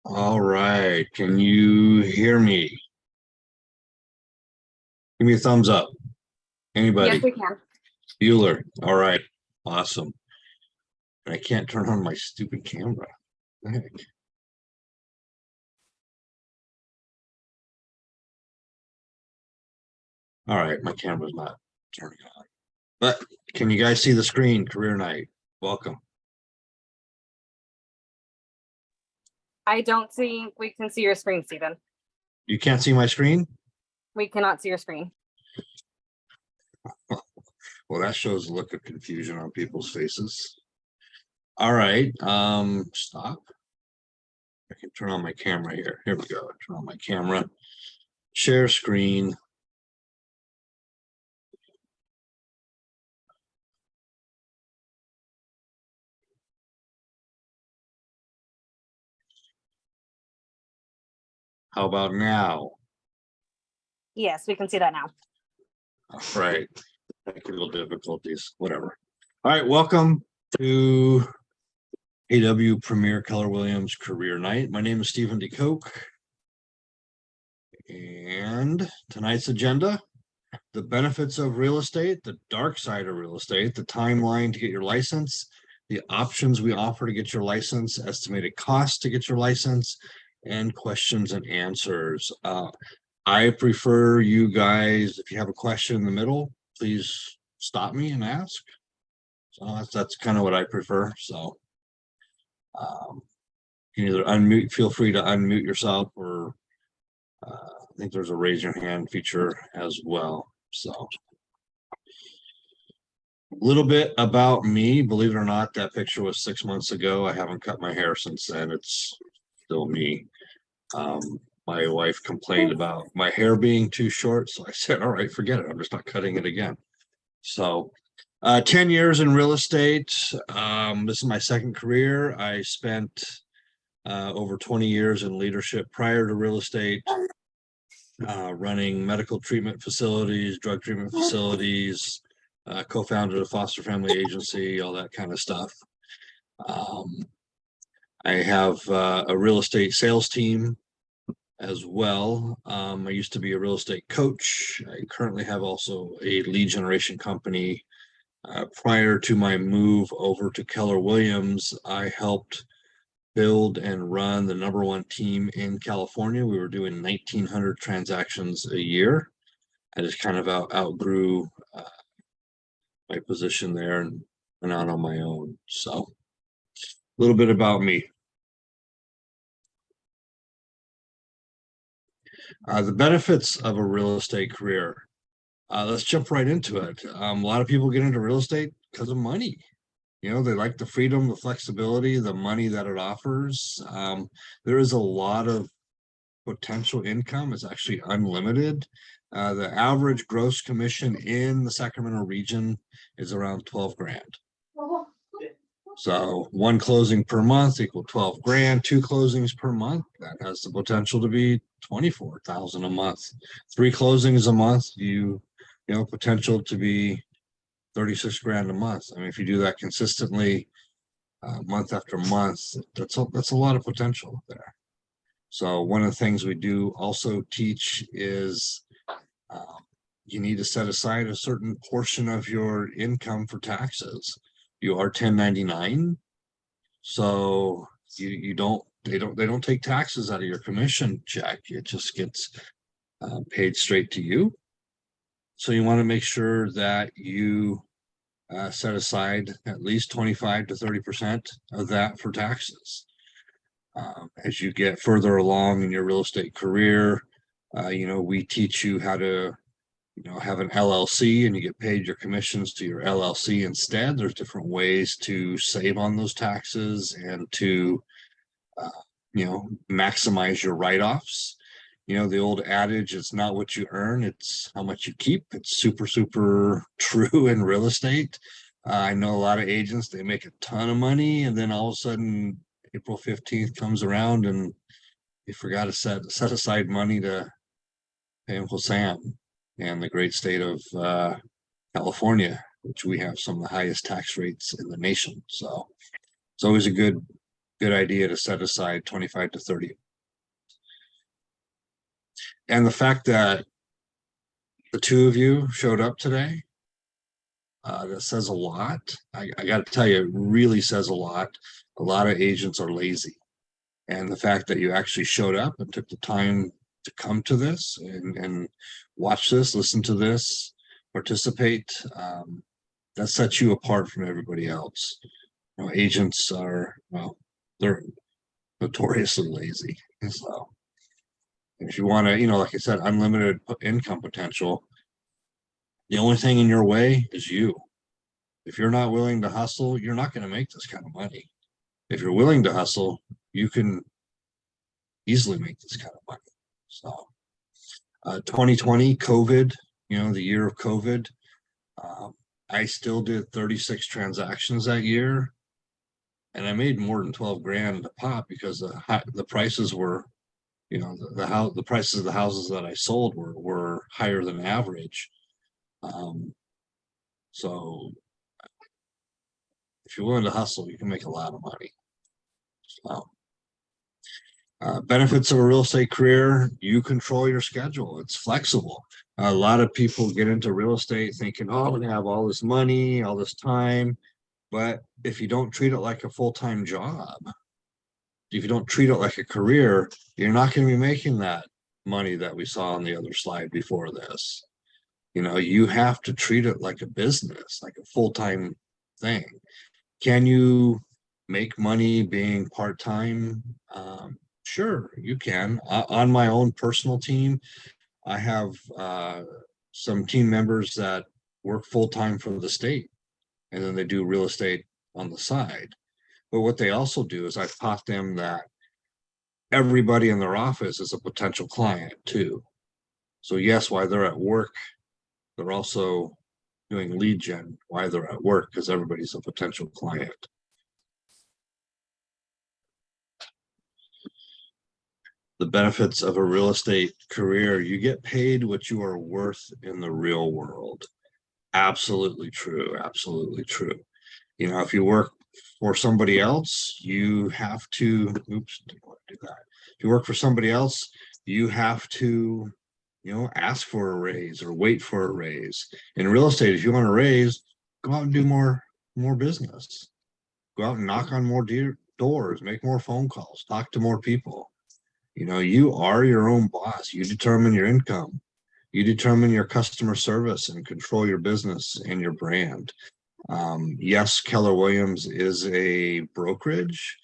All right. Can you hear me? Give me a thumbs up. Yes, Anybody? we can. Bueller. All right. Awesome. I can't turn on my stupid camera. What the heck? All right. My camera's not turning on. But can you guys see the screen? Career night. Welcome. We can see your screen, Stephen. You can't see my screen? We cannot see your screen. Well, that shows a look of confusion on people's faces. All right. Stop. I can turn on my camera here. Here we go. Turn on my camera. Share screen. How about now? Yes, we can see that now. Right. Technical difficulties, whatever. All right, welcome to AW Premier Keller Williams Career Night. My name is Stephen DeCoke. And tonight's agenda, the benefits of real estate, the dark side of real estate, the timeline to get your license, the options we offer to get your license, estimated cost to get your license, and questions and answers. I prefer you guys, if you have a question in the middle, please stop me and ask. So that's kind of what I prefer. So you can either unmute, feel free to unmute yourself, or I think there's a raise your hand feature as well. So a little bit about me. Believe it or not, that picture was 6 months ago. I haven't cut my hair since then. It's still me. My wife complained about my hair being too short, so I said, all right, forget it. I'm just not cutting it again. So 10 years in real estate. This is my second career. I spent over 20 years in leadership prior to real estate, running medical treatment facilities, drug treatment facilities, co-founded a foster family agency, all that kind of stuff. I have a real estate sales team as well. I used to be a real estate coach. I currently have also a lead generation company. Prior to my move over to Keller Williams, I helped build and run the #1 team in California. We were doing 1,900 transactions a year. I just kind of outgrew my position there and went out on my own. So a little bit about me. The benefits of a real estate career. Let's jump right into it. A lot of people get into real estate because of money. You know, they like the freedom, the flexibility, the money that it offers. There is a lot of potential income. It's actually unlimited. The average gross commission in the Sacramento region is around 12 grand. So one closing per month equal 12 grand, 2 closings per month. That has the potential to be 24,000 a month. 3 closings a month, you know, potential to be 36 grand a month. I mean, if you do that consistently, month after month, that's a lot of potential there. So one of the things we do also teach is you need to set aside a certain portion of your income for taxes. You are 1099, so you don't they don't take taxes out of your commission check. It just gets paid straight to you. So you want to make sure that you set aside at least 25 to 30% of that for taxes. As you get further along in your real estate career, you know, we teach you how to, you know, have an LLC and you get paid your commissions to your LLC instead. There's different ways to save on those taxes and to, you know, maximize your write-offs. You know, the old adage, it's not what you earn, it's how much you keep. It's super, super true in real estate. I know a lot of agents, they make a ton of money and then all of a sudden April 15th comes around and they forgot to set aside money to pay Uncle Sam and the great state of California, which we have some of the highest tax rates in the nation. So it's always a good good idea to set aside 25 to 30. And the fact that the two of you showed up today, that says a lot. I got to tell you, it really says a lot. A lot of agents are lazy. And the fact that you actually showed up and took the time to come to this and watch this, listen to this, participate, that sets you apart from everybody else. You know, agents are, well, they're notoriously lazy. So if you want to, you know, like I said, unlimited income potential, the only thing in your way is you. If you're not willing to hustle, you're not going to make this kind of money. If you're willing to hustle, you can easily make this kind of money. So 2020, COVID, you know, the year of COVID, I still did 36 transactions that year, and I made more than 12 grand a pop because the prices were, you know, the prices of the houses that I sold were higher than average. So if you're willing to hustle, you can make a lot of money. So, benefits of a real estate career: you control your schedule. It's flexible. A lot of people get into real estate thinking, oh, I'm gonna have all this money, all this time. But if you don't treat it like a full-time job, if you don't treat it like a career, you're not going to be making that money that we saw on the other slide before this. You know, you have to treat it like a business, like a full-time thing. Can you make money being part-time? Sure, you can. On my own personal team, I have some team members that work full-time for the state, and then they do real estate on the side. But what they also do is I've taught them that everybody in their office is a potential client too. So yes, while they're at work, they're also doing lead gen while they're at work, because everybody's a potential client. The benefits of a real estate career: you get paid what you are worth in the real world. Absolutely true. Absolutely true. You know, if you work for somebody else, you have to, oops, didn't want to do that. If you work for somebody else, you have to, you know, ask for a raise or wait for a raise. In real estate, if you want a raise, go out and do more business. Go out and knock on more doors, make more phone calls, talk to more people. You know, you are your own boss. You determine your income. You determine your customer service and control your business and your brand. Yes, Keller Williams is a brokerage,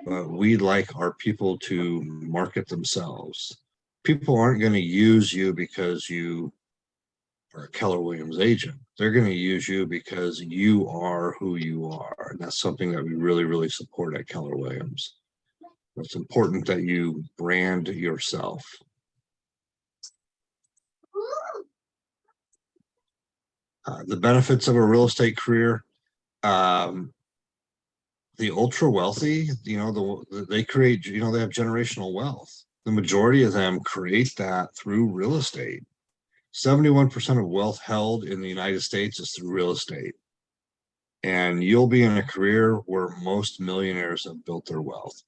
but we like our people to market themselves. People aren't going to use you because you are a Keller Williams agent. They're going to use you because you are who you are. And that's something that we really, really support at Keller Williams. It's important that you brand yourself. The benefits of a real estate career: the ultra wealthy, you know, they create, you know, they have generational wealth. The majority of them create that through real estate. 71% of wealth held in the United States is through real estate. And you'll be in a career where most millionaires have built their wealth.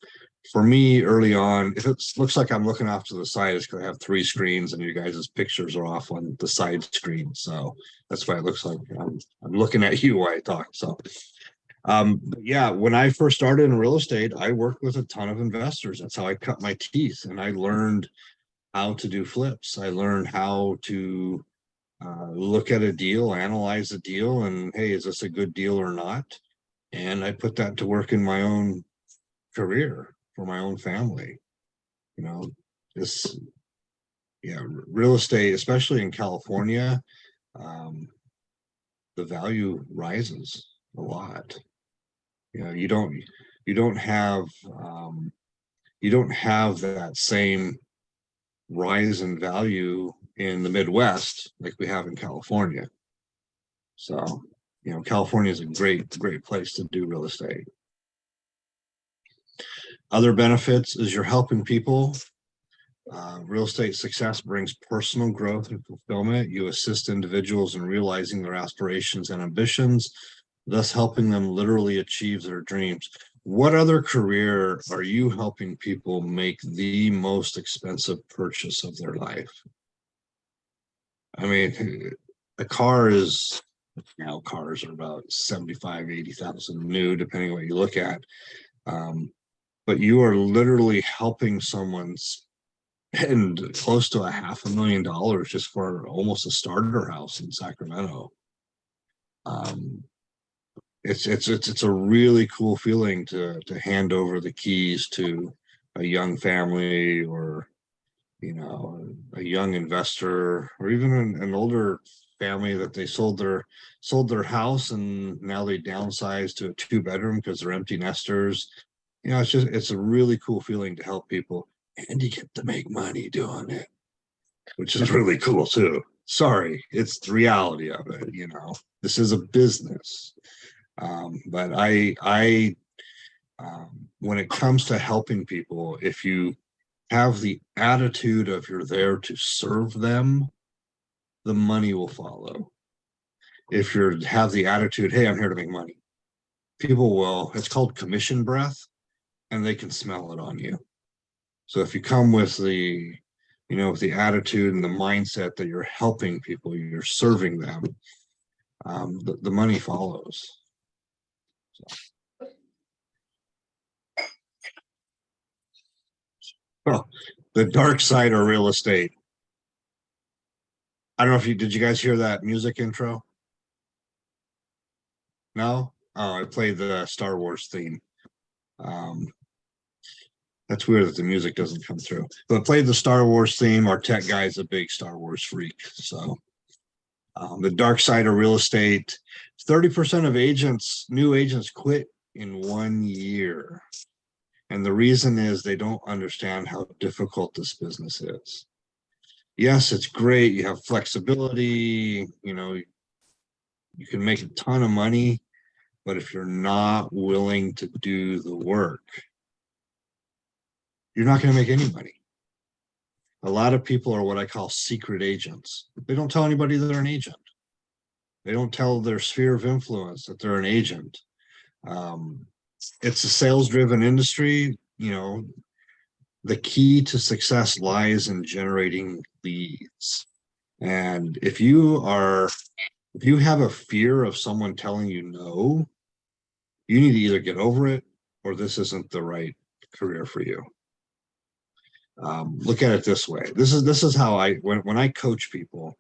For me, early on, if it looks like I'm looking off to the side, it's because I have 3 screens and you guys' pictures are off on the side screen. So that's why it looks like I'm looking at you while I talk. So yeah, when I first started in real estate, I worked with a ton of investors. That's how I cut my teeth, and I learned how to do flips. I learned how to look at a deal, analyze a deal, and hey, is this a good deal or not? And I put that to work in my own career for my own family. You know, this, yeah, real estate, especially in California, the value rises a lot. You know, you don't have that same rise in value in the Midwest like we have in California. So, you know, California is a great place to do real estate. Other benefits is you're helping people. Real estate success brings personal growth and fulfillment. You assist individuals in realizing their aspirations and ambitions, thus helping them literally achieve their dreams. what other career are you helping people make the most expensive purchase of their life? I mean, a car is, now cars are about 75, 80,000 new, depending on what you look at. But you are literally helping someone spend close to $500,000 just for almost a starter house in Sacramento. It's a really cool feeling to hand over the keys to a young family, or a young investor, or even an older family that they sold their house and now they downsized to a 2-bedroom because they're empty nesters. It's a really cool feeling to help people, and you get to make money doing it, which is really cool too. Sorry, it's the reality of it. This is a business. But when it comes to helping people, if you have the attitude of you're there to serve them, the money will follow. If you have the attitude, hey, I'm here to make money, people will, it's called commission breath, and they can smell it on you. So if you come with the attitude and the mindset that you're helping people, you're serving them, the money follows. Oh, the dark side of real estate. I don't know if did you guys hear that music intro? No? Oh, I played the Star Wars theme. That's weird that the music doesn't come through. But I played the Star Wars theme. Our tech guy is a big Star Wars freak. So the dark side of real estate, 30% of new agents quit in 1 year. And the reason is they don't understand how difficult this business is. Yes, it's great. You have flexibility, you can make a ton of money, but if you're not willing to do the work, you're not going to make any money. A lot of people are what I call secret agents. They don't tell anybody they're an agent. They don't tell their sphere of influence that they're an agent. It's a sales-driven industry. The key to success lies in generating leads. And if you have a fear of someone telling you no, you need to either get over it, or this isn't the right career for you. Look at it this way. This is how when I coach people,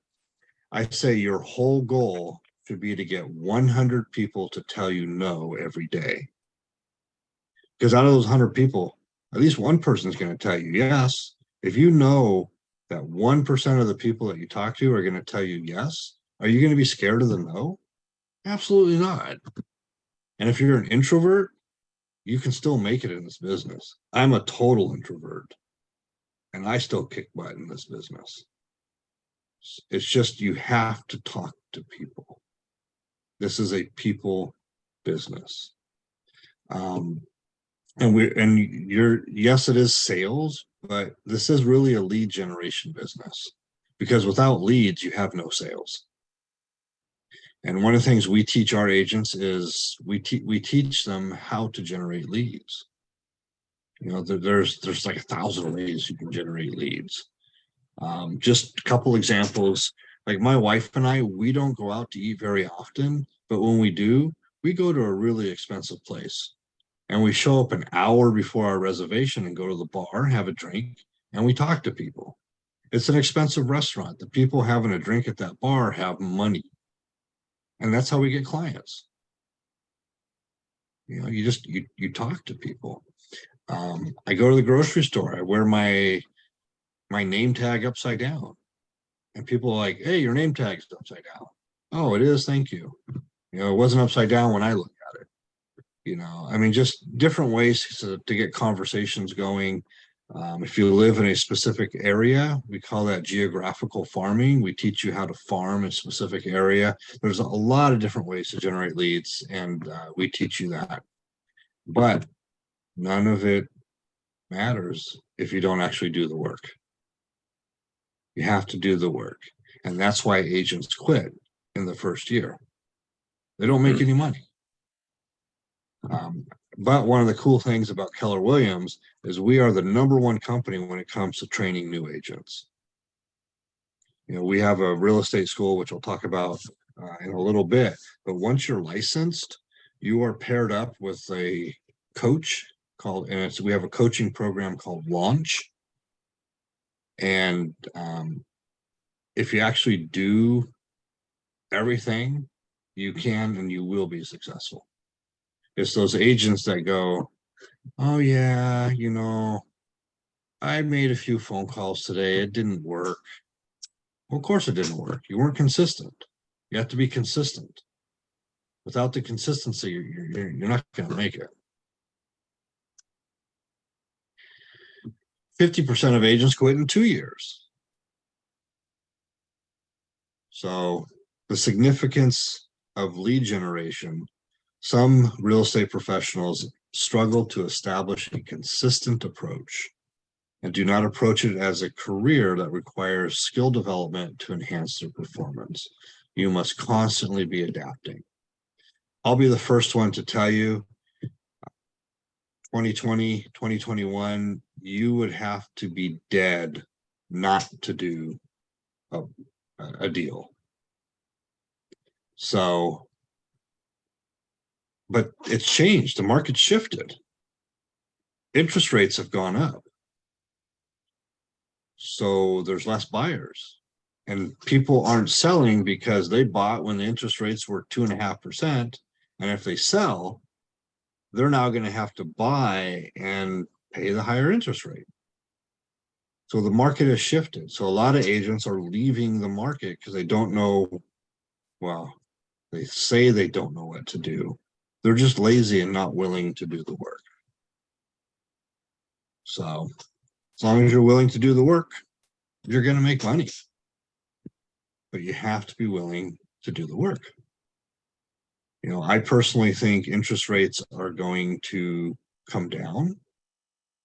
I say your whole goal should be to get 100 people to tell you no every day. Because out of those 100 people, at least one person is going to tell you yes. If you know that 1% of the people that you talk to are going to tell you yes, are you going to be scared of the no? Absolutely not. And if you're an introvert, you can still make it in this business. I'm a total introvert, and I still kick butt in this business. It's just you have to talk to people. This is a people business. Yes, it is sales, but this is really a lead generation business, because without leads, you have no sales. And one of the things we teach our agents is we teach them how to generate leads. There's like 1,000 ways you can generate leads. Just a couple examples. Like my wife and I, we don't go out to eat very often, but when we do, we go to a really expensive place. And we show up an hour before our reservation and go to the bar, have a drink, and we talk to people. It's an expensive restaurant. The people having a drink at that bar have money. And that's how we get clients. You talk to people. I go to the grocery store. I wear my name tag upside down. And people are like, hey, your name tag's upside down. Oh, it is? Thank you. It wasn't upside down when I looked at it. Just different ways to get conversations going. If you live in a specific area, we call that geographical farming. We teach you how to farm a specific area. There's a lot of different ways to generate leads, and we teach you that. But none of it matters if you don't actually do the work. You have to do the work. And that's why agents quit in the first year. They don't make any money. But one of the cool things about Keller Williams is we are the #1 company when it comes to training new agents. You know, we have a real estate school, which we'll talk about in a little bit, but once you're licensed, you are paired up with a coach we have a coaching program called Launch. And if you actually do everything, you can and you will be successful. It's those agents that go, oh yeah, you know, I made a few phone calls today. It didn't work. Well, of course it didn't work. You weren't consistent. You have to be consistent. Without the consistency, you're not going to make it. 50% of agents quit in 2 years. So the significance of lead generation, some real estate professionals struggle to establish a consistent approach and do not approach it as a career that requires skill development to enhance their performance. You must constantly be adapting. I'll be the first one to tell you, 2020, 2021, you would have to be dead not to do a deal. So, but it's changed. The market's shifted. Interest rates have gone up. So there's less buyers. And people aren't selling because they bought when the interest rates were 2.5%. And if they sell, they're now going to have to buy and pay the higher interest rate. So the market has shifted. So a lot of agents are leaving the market because they don't know, well, they say they don't know what to do. They're just lazy and not willing to do the work. So as long as you're willing to do the work, you're going to make money. But you have to be willing to do the work. You know, I personally think interest rates are going to come down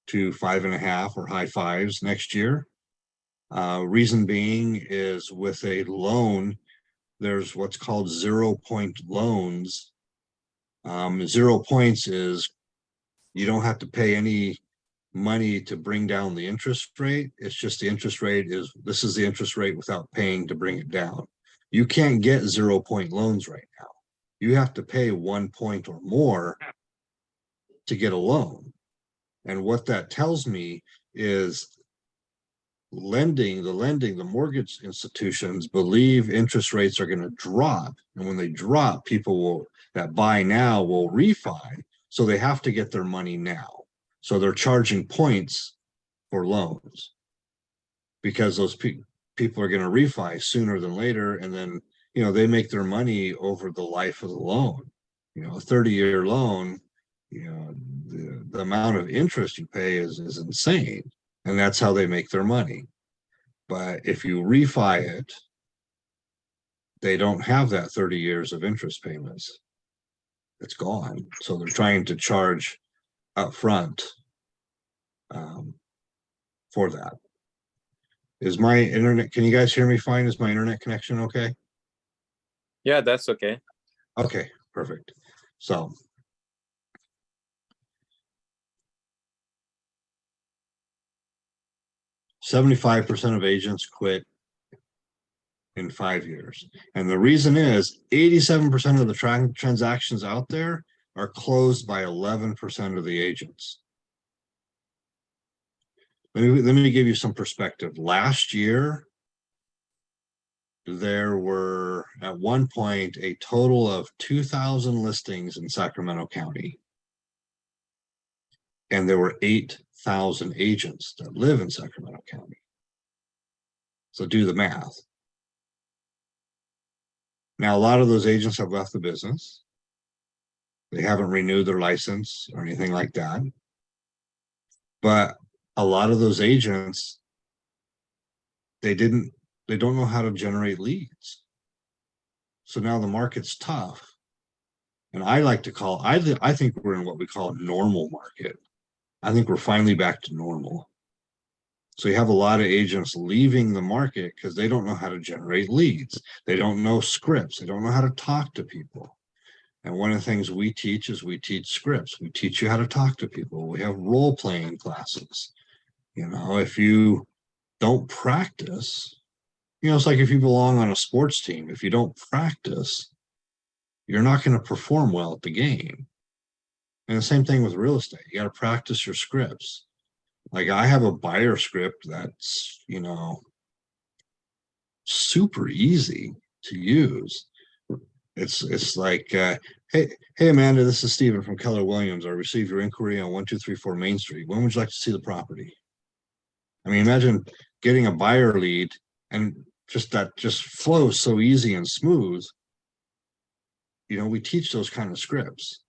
to 5.5 or high 5s next year. Reason being is with a loan, there's what's called 0-point loans. 0 points is you don't have to pay any money to bring down the interest rate. It's just the interest rate is, this is the interest rate without paying to bring it down. You can't get 0-point loans right now. You have to pay 1 point or more to get a loan. And what that tells me is the mortgage institutions believe interest rates are going to drop. And when they drop, people that buy now will refi. So they have to get their money now. So they're charging points for loans because those people are going to refi sooner than later. And then, you know, they make their money over the life of the loan. You know, a 30-year loan, you know, the amount of interest you pay is insane. And that's how they make their money. But if you refi it, they don't have that 30 years of interest payments. It's gone. So they're trying to charge up front for that. Is my internet, can you guys hear me fine? Is my internet connection okay? Yeah, that's okay. Okay, perfect. So 75% of agents quit in 5 years. And the reason is 87% of the transactions out there are closed by 11% of the agents. Let me give you some perspective. Last year, there were at one point a total of 2,000 listings in Sacramento County. And there were 8,000 agents that live in Sacramento County. So do the math. Now, a lot of those agents have left the business. They haven't renewed their license or anything like that. But a lot of those agents, they don't know how to generate leads. So now the market's tough. And I like to call, I think we're in what we call a normal market. I think we're finally back to normal. So you have a lot of agents leaving the market because they don't know how to generate leads. They don't know scripts. They don't know how to talk to people. And one of the things we teach is we teach scripts. We teach you how to talk to people. We have role playing classes. You know, if you don't practice, you know, it's like if you belong on a sports team, if you don't practice, you're not going to perform well at the game. And the same thing with real estate. You got to practice your scripts. Like I have a buyer script that's, you know, super easy to use. It's like, hey Amanda, this is Stephen from Keller Williams. I received your inquiry on 1234 Main Street. When would you like to see the property? I mean, imagine getting a buyer lead and just flows so easy and smooth. You know, we teach those kind of scripts.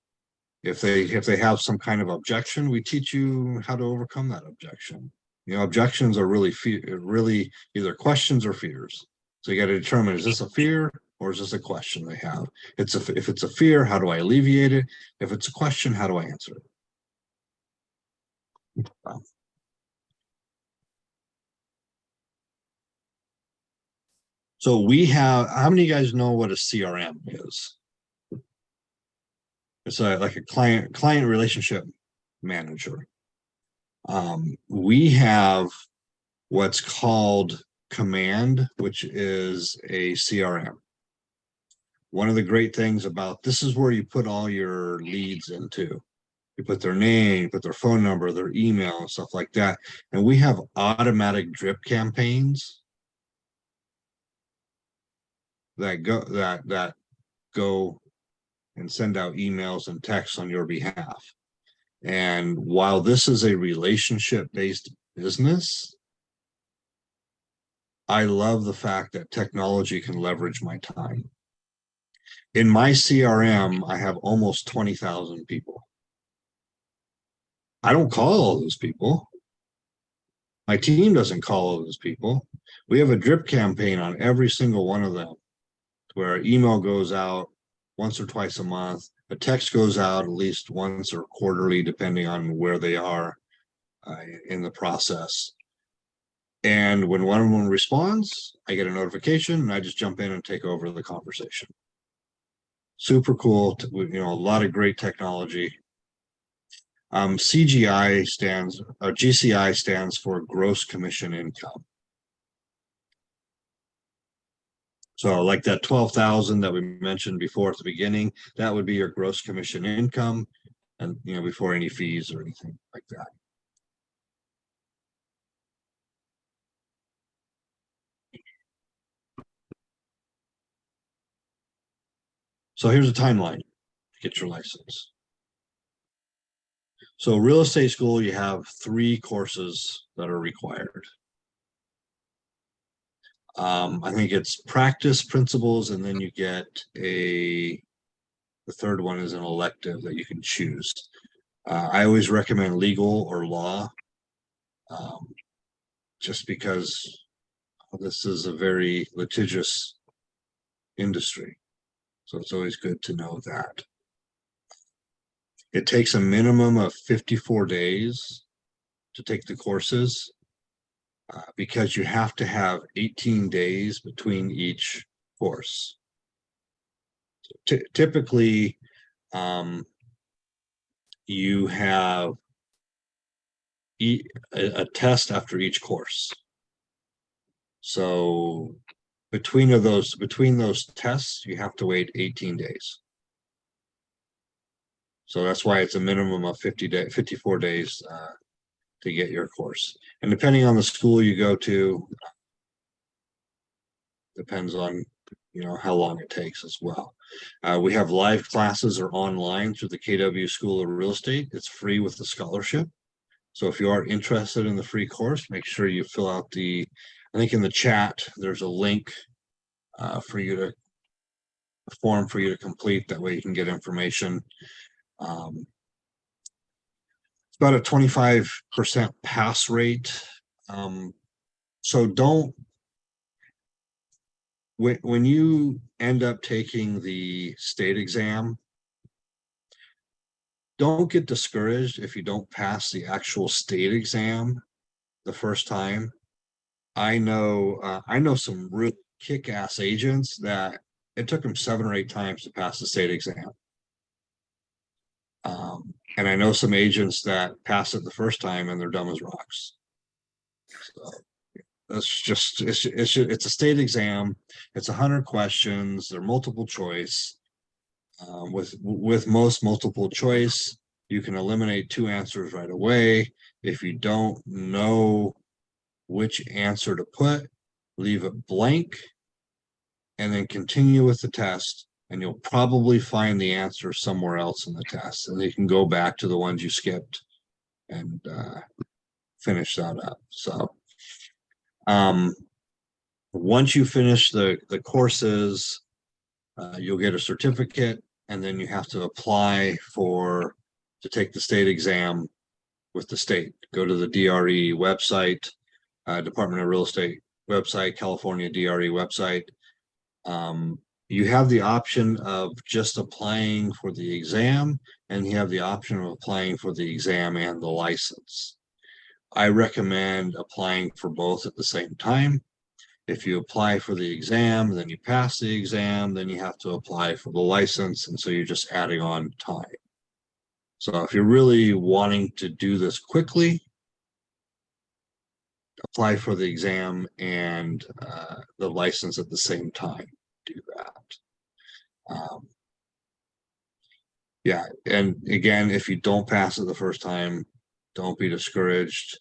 If they have some kind of objection, we teach you how to overcome that objection. You know, objections are really either questions or fears. So you got to determine, is this a fear or is this a question they have? If it's a fear, how do I alleviate it? If it's a question, how do I answer it? So we have, how many of you guys know what a CRM is? It's like a client relationship manager. We have what's called Command, which is a CRM. One of the great things about this is where you put all your leads into. You put their name, you put their phone number, their email, and stuff like that. And we have automatic drip campaigns that go and send out emails and texts on your behalf. And while this is a relationship-based business, I love the fact that technology can leverage my time. In my CRM, I have almost 20,000 people. I don't call all those people. My team doesn't call all those people. We have a drip campaign on every single one of them, where email goes out once or twice a month. A text goes out at least once or quarterly, depending on where they are in the process. And when one of them responds, I get a notification and I just jump in and take over the conversation. Super cool. You know, a lot of great technology. GCI stands for gross commission income. So like that 12,000 that we mentioned before at the beginning, that would be your gross commission income, and you know, before any fees or anything like that. So here's a timeline to get your license. So real estate school, you have 3 courses that are required. I think it's practice, principles, and then you get the third one is an elective that you can choose. I always recommend legal or law, just because this is a very litigious industry. So it's always good to know that. It takes a minimum of 54 days to take the courses, because you have to have 18 days between each course. Typically, you have a test after each course. So between those tests, you have to wait 18 days. So that's why it's a minimum of 54 days to get your course. And depending on the school you go to, depends on, you know, how long it takes as well. We have live classes or online through the KW School of Real Estate. It's free with the scholarship. So if you are interested in the free course, make sure you fill out I think in the chat, there's a link for you to, a form for you to complete. That way you can get information. It's about a 25% pass rate. So when you end up taking the state exam, don't get discouraged if you don't pass the actual state exam the first time. I know some real kick-ass agents that it took them 7 or 8 times to pass the state exam. And I know some agents that pass it the first time and they're dumb as rocks. So that's just, it's a state exam. It's 100 questions. They're multiple choice. With most multiple choice, you can eliminate 2 answers right away. If you don't know which answer to put, leave it blank and then continue with the test, and you'll probably find the answer somewhere else in the test, and you can go back to the ones you skipped and finish that up. So once you finish the courses, you'll get a certificate, and then you have to apply to take the state exam with the state. Go to the DRE website, Department of Real Estate website, California DRE website. You have the option of just applying for the exam, and you have the option of applying for the exam and the license. I recommend applying for both at the same time. If you apply for the exam, then you pass the exam, then you have to apply for the license, and so you're just adding on time. So if you're really wanting to do this quickly, apply for the exam and the license at the same time. Do that. Yeah, and again, if you don't pass it the first time, don't be discouraged.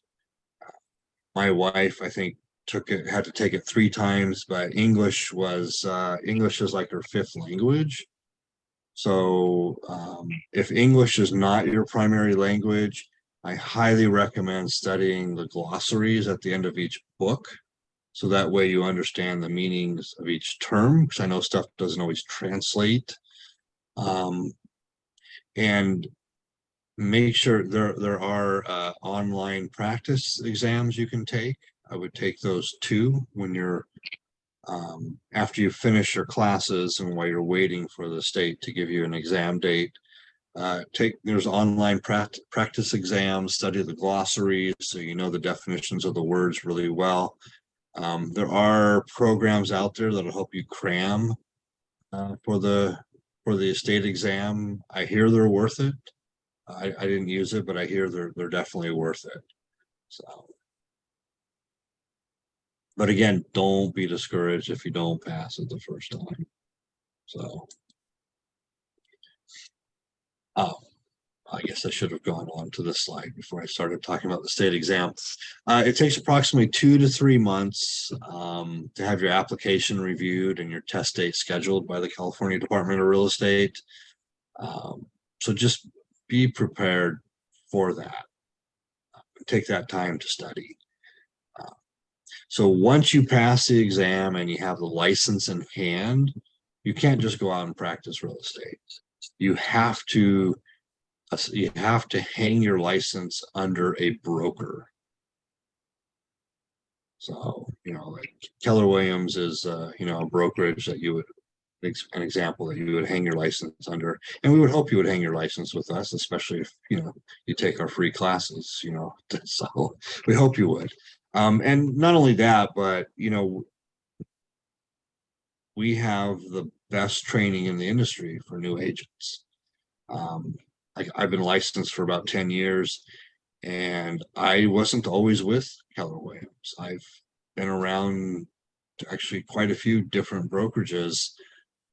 My wife, I think, had to take it 3 times, but English is like her 5th language. So if English is not your primary language, I highly recommend studying the glossaries at the end of each book. So that way you understand the meanings of each term, because I know stuff doesn't always translate. And make sure there are online practice exams you can take. I would take those 2 when you're after you finish your classes and while you're waiting for the state to give you an exam date. There's online practice exams, study the glossaries so you know the definitions of the words really well. There are programs out there that'll help you cram for the state exam. I hear they're worth it. I didn't use it, but I hear they're definitely worth it. So, but again, don't be discouraged if you don't pass it the first time. So, I guess I should have gone on to this slide before I started talking about the state exam. It takes approximately 2 to 3 months to have your application reviewed and your test date scheduled by the California Department of Real Estate. So just be prepared for that. Take that time to study. So once you pass the exam and you have the license in hand, you can't just go out and practice real estate. You have to hang your license under a broker. So, like Keller Williams is, a brokerage that you would, an example that you would hang your license under. And we would hope you would hang your license with us, especially if, you take our free classes, so we hope you would. And not only that, but, we have the best training in the industry for new agents. I've been licensed for about 10 years and I wasn't always with Keller Williams. I've been around actually quite a few different brokerages.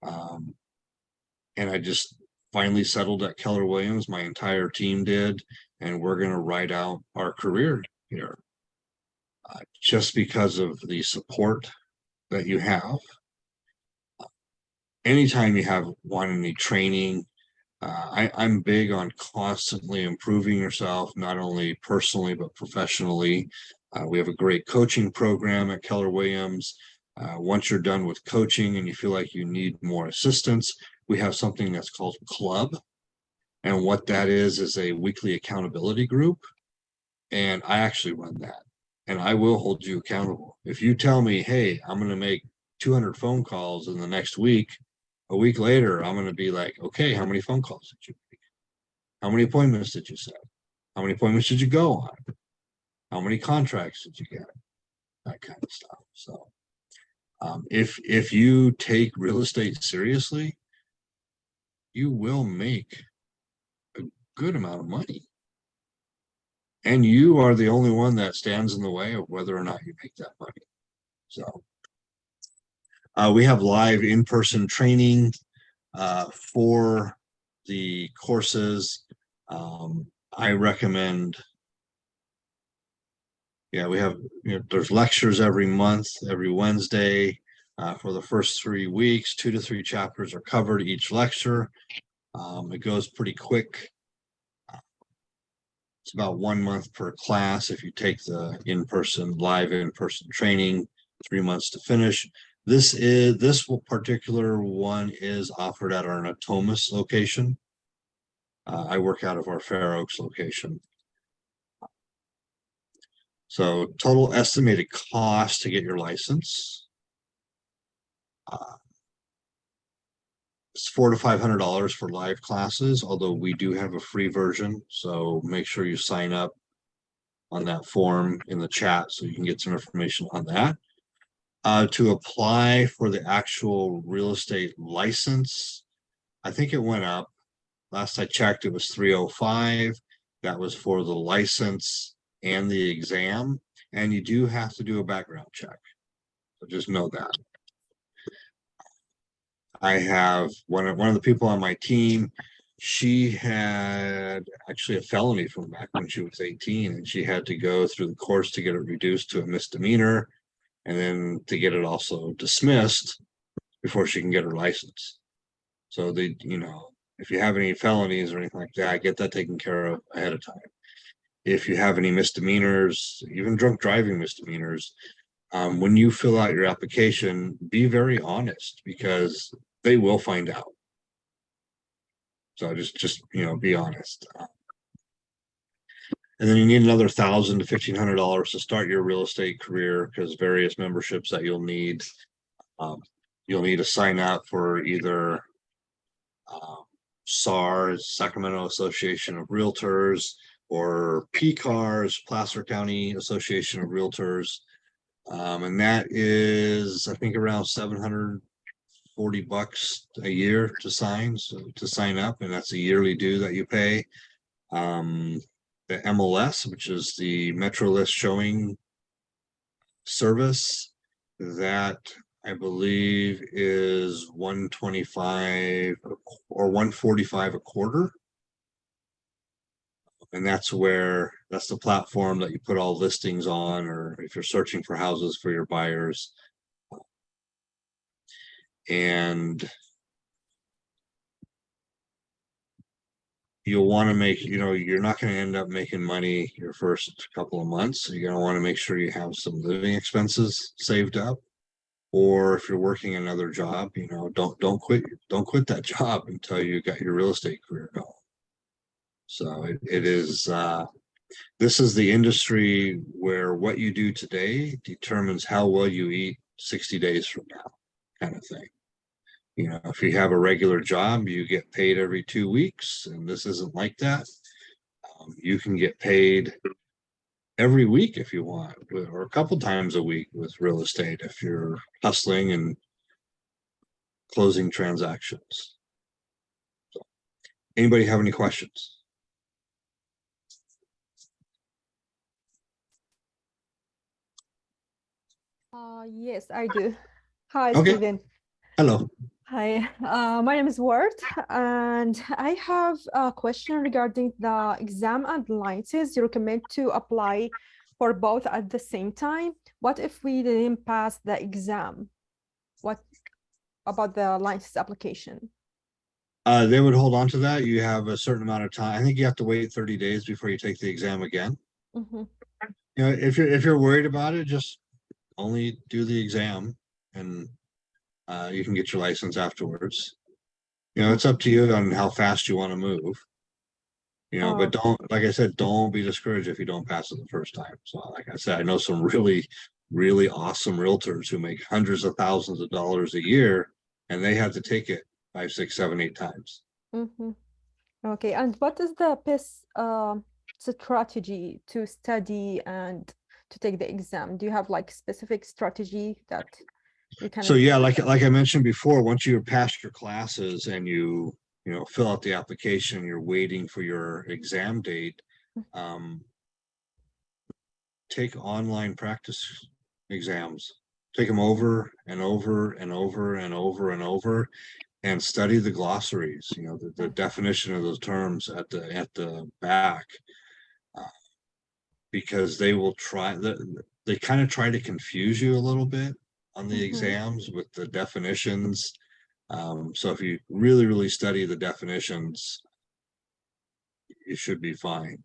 And I just finally settled at Keller Williams. My entire team did, and we're going to ride out our career here. Just because of the support that you have. Anytime you want any training, I'm big on constantly improving yourself, not only personally, but professionally. We have a great coaching program at Keller Williams. Once you're done with coaching and you feel like you need more assistance, we have something that's called Club. And what that is a weekly accountability group. And I actually run that. And I will hold you accountable. If you tell me, hey, I'm going to make 200 phone calls in the next week, a week later, I'm going to be like, okay, how many phone calls did you make? How many appointments did you set? How many appointments did you go on? How many contracts did you get? That kind of stuff. So if you take real estate seriously, you will make good amount of money. And you are the only one that stands in the way of whether or not you make that money. So we have live in-person training for the courses. I recommend, yeah, we have, there's lectures every month, every Wednesday. For the first 3 weeks, 2 to 3 chapters are covered each lecture. It goes pretty quick. It's about 1 month per class if you take the live in-person training, 3 months to finish. This particular one is offered at our Natomas location. I work out of our Fair Oaks location. So total estimated cost to get your license. It's $400 to $500 for live classes, although we do have a free version. So make sure you sign up on that form in the chat so you can get some information on that. To apply for the actual real estate license, I think it went up. Last I checked, it was $305. That was for the license and the exam. And you do have to do a background check. So just know that. I have one of the people on my team. She had actually a felony from back when she was 18, and she had to go through the course to get it reduced to a misdemeanor, and then to get it also dismissed before she can get her license. So if you have any felonies or anything like that, get that taken care of ahead of time. If you have any misdemeanors, even drunk driving misdemeanors, when you fill out your application, be very honest, because they will find out. So just be honest. And then you need another $1,000 to $1,500 to start your real estate career, because various memberships that you'll need. You'll need to sign up for either SARS, Sacramento Association of Realtors, or PCARS, Placer County Association of Realtors. And that is, I think, around $740 a year to sign up, and that's a yearly due that you pay. The MLS, which is the Metro List showing service, that I believe is $125 or $145 a quarter. And that's the platform that you put all listings on, or if you're searching for houses for your buyers. And you'll want to make, you're not going to end up making money your first couple of months. So you're going to want to make sure you have some living expenses saved up. Or if you're working another job, don't quit that job until you got your real estate career going. So it is, this is the industry where what you do today determines how well you eat 60 days from now, kind of thing. If you have a regular job, you get paid every 2 weeks, and this isn't like that. You can get paid every week if you want, or a couple times a week with real estate if you're hustling and closing transactions. So, anybody have any questions? Yes, I do. Hi, Okay. Stephen. Hello. Hi, my name is Ward, and I have a question regarding the exam and licenses. You recommend to apply for both at the same time. What if we didn't pass the exam? What about the license application? They would hold on to that. You have a certain amount of time. I think you have to wait 30 days before you take the exam again. Mm-hmm. If you're worried about it, just only do the exam, and you can get your license afterwards. It's up to you on how fast you want to move. But like I said, don't be discouraged if you don't pass it the first time. So like I said, I know some really, really awesome realtors who make hundreds of thousands of dollars a year, and they have to take it 5, 6, 7, 8 times. Mm-hmm. Okay, and what is the best strategy to study and to take the exam? Do you have like specific strategy that you can? So yeah, like I mentioned before, once you pass your classes and you fill out the application, you're waiting for your exam date. Take online practice exams, take them over and over and over and over and over, and study the glossaries, the definition of those terms at the back, because they will they kind of try to confuse you a little bit on the exams with the definitions. So if you really, really study the definitions, you should be fine.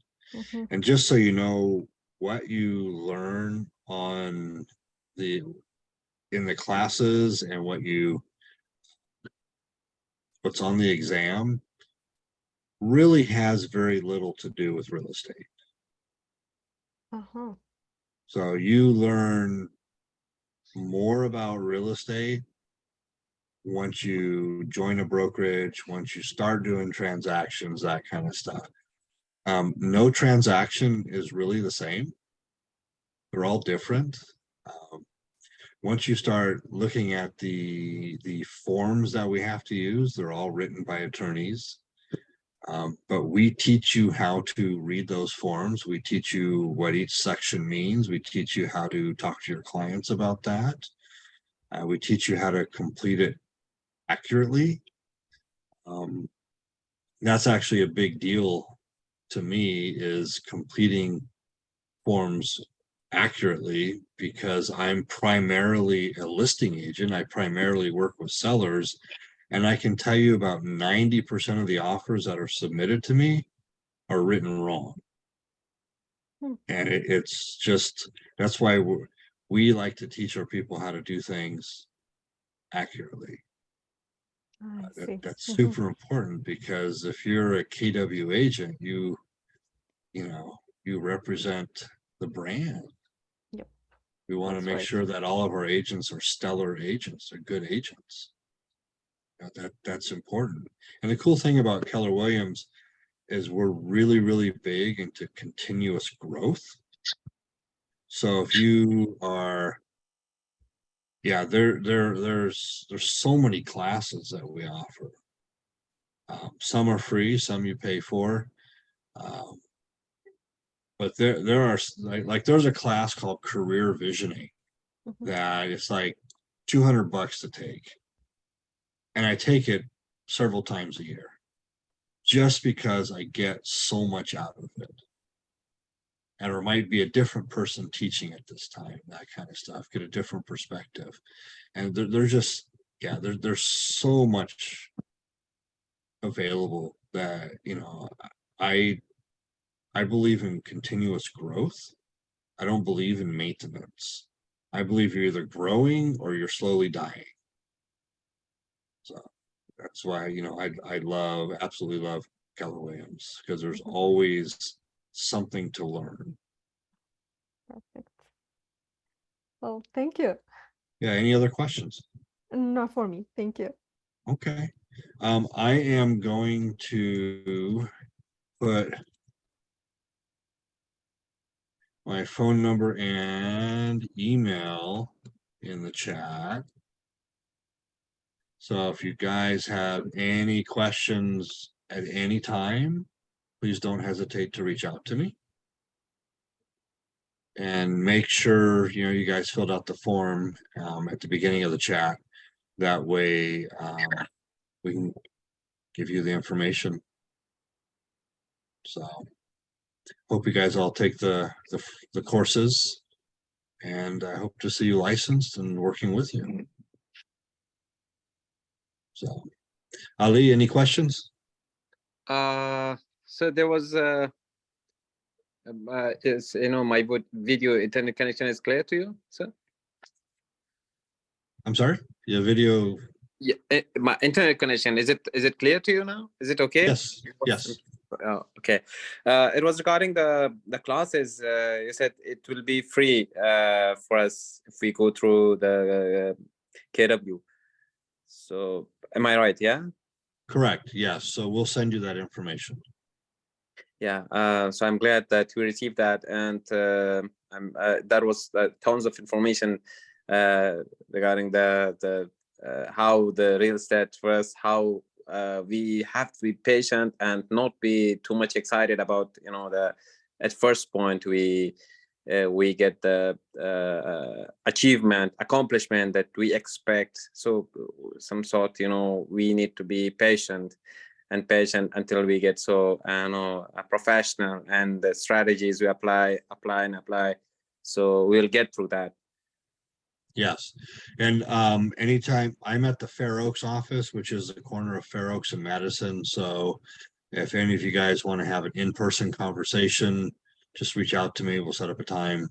And just so you know, what you learn in the classes and what's on the exam really has very little to do with real estate. So you learn more about real estate once you join a brokerage, once you start doing transactions, that kind of stuff. No transaction is really the same. They're all different. Once you start looking at the forms that we have to use, they're all written by attorneys. But we teach you how to read those forms. We teach you what each section means. We teach you how to talk to your clients about that. We teach you how to complete it accurately. That's actually a big deal to me, is completing forms accurately, because I'm primarily a listing agent. I primarily work with sellers, and I can tell you about 90% of the offers that are submitted to me are written wrong. And it's just, that's why we like to teach our people how to do things accurately. That's super important, because if you're a KW agent, you represent the brand. Yep. We want to make sure that all of our agents are stellar agents, they're good agents. That's important. And the cool thing about Keller Williams is we're really, really big into continuous growth. So if you are, there's so many classes that we offer. Some are free, some you pay for. But there are like there's a class called Career Visioning that it's like $200 to take. And I take it several times a year, just because I get so much out of it. And there might be a different person teaching it this time, that kind of stuff, get a different perspective. And they're just, there's so much available that, I believe in continuous growth. I don't believe in maintenance. I believe you're either growing or you're slowly dying. So that's why, I absolutely love Keller Williams, because there's always something to learn. Perfect. Well, thank you. Yeah, any other questions? Not for me. Thank you. Okay. I am going to put my phone number and email in the chat. So if you guys have any questions at any time, please don't hesitate to reach out to me. And make sure, you guys filled out the form at the beginning of the chat. That way we can give you the information. So hope you guys all take the courses, and I hope to see you licensed and working with you. So, Ali, any questions? So there was my video internet connection is clear to you, sir? I'm sorry, your video. Yeah, my internet connection, is it clear to you now? Is it okay? Yes. Oh, okay. It was regarding the classes. You said it will be free for us if we go through the KW. So am I right? Yeah. Correct. Yes. So we'll send you that information. Yeah. So I'm glad that we received that, and that was tons of information regarding the how the real estate first, how we have to be patient and not be too much excited about, the at first point we get the accomplishment that we expect. So some sort, we need to be patient until we get so a professional, and the strategies we apply. So we'll get through that. Yes, and anytime I'm at the Fair Oaks office, which is the corner of Fair Oaks and Madison, so if any of you guys want to have an in-person conversation, just reach out to me. We'll set up a time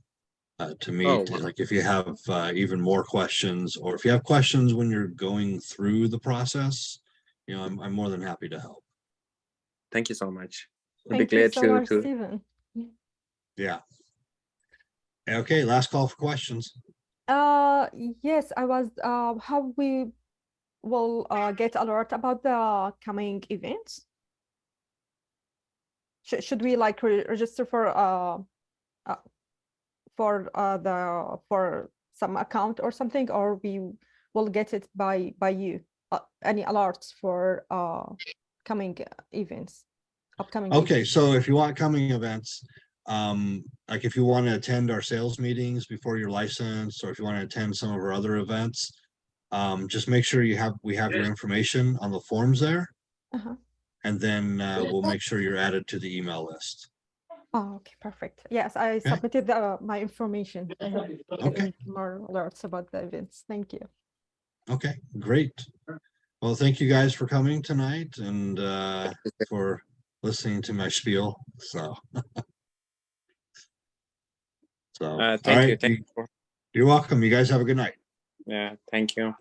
to meet. Oh, wow. Like if you have even more questions, or if you have questions when you're going through the process, I'm more than happy to help. Thank you so much. I'll Thank be you glad so much, to. Stephen. Yeah. Okay, last call for questions. Yes, I was how we will get alert about the coming events. Should we like register for some account or something, or we will get it by you? Any alerts for coming events, upcoming Okay, events? so if you want coming events, like if you want to attend our sales meetings before your license, or if you want to attend some of our other events, just make sure we have your information on the forms there. Uh-huh. And then we'll make sure you're added to the email list. Oh, okay, perfect. Yes, I submitted my information. I have getting more alerts about the events. Thank you. Okay, great. Well, thank you guys for coming tonight and for listening to my spiel. So, all Thank you. right, you're welcome. You guys have a good night. Yeah, thank you.